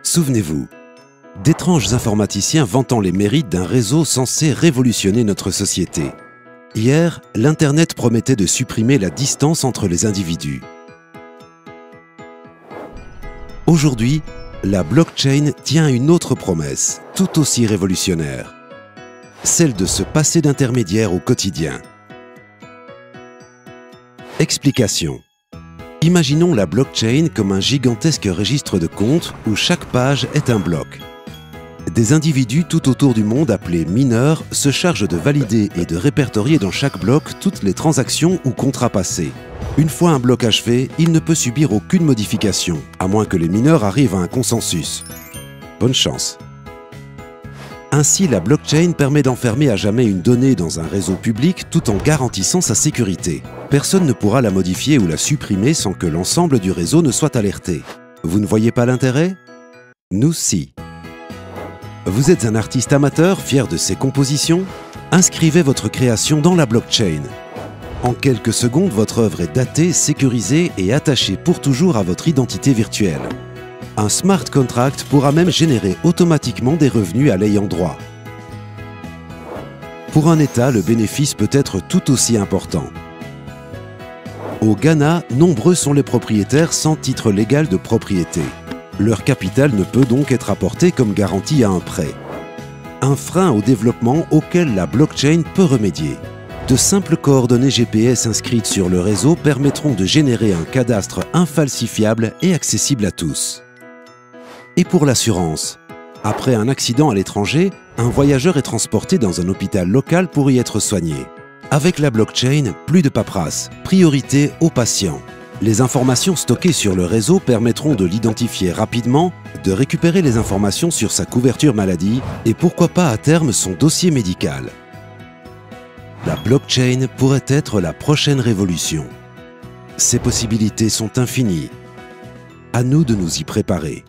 Souvenez-vous, d'étranges informaticiens vantant les mérites d'un réseau censé révolutionner notre société. Hier, l'Internet promettait de supprimer la distance entre les individus. Aujourd'hui, la blockchain tient une autre promesse, tout aussi révolutionnaire. Celle de se passer d'intermédiaire au quotidien. Explication. Imaginons la blockchain comme un gigantesque registre de comptes où chaque page est un bloc. Des individus tout autour du monde appelés mineurs se chargent de valider et de répertorier dans chaque bloc toutes les transactions ou contrats passés. Une fois un bloc achevé, il ne peut subir aucune modification, à moins que les mineurs arrivent à un consensus. Bonne chance. Ainsi, la blockchain permet d'enfermer à jamais une donnée dans un réseau public tout en garantissant sa sécurité. Personne ne pourra la modifier ou la supprimer sans que l'ensemble du réseau ne soit alerté. Vous ne voyez pas l'intérêt? Nous, si. Vous êtes un artiste amateur fier de ses compositions? Inscrivez votre création dans la blockchain. En quelques secondes, votre œuvre est datée, sécurisée et attachée pour toujours à votre identité virtuelle. Un smart contract pourra même générer automatiquement des revenus à l'ayant droit. Pour un État, le bénéfice peut être tout aussi important. Au Ghana, nombreux sont les propriétaires sans titre légal de propriété. Leur capital ne peut donc être apporté comme garantie à un prêt. Un frein au développement auquel la blockchain peut remédier. De simples coordonnées GPS inscrites sur le réseau permettront de générer un cadastre infalsifiable et accessible à tous. Et pour l'assurance, après un accident à l'étranger, un voyageur est transporté dans un hôpital local pour y être soigné. Avec la blockchain, plus de paperasse, priorité aux patients. Les informations stockées sur le réseau permettront de l'identifier rapidement, de récupérer les informations sur sa couverture maladie et pourquoi pas à terme son dossier médical. La blockchain pourrait être la prochaine révolution. Ses possibilités sont infinies. À nous de nous y préparer.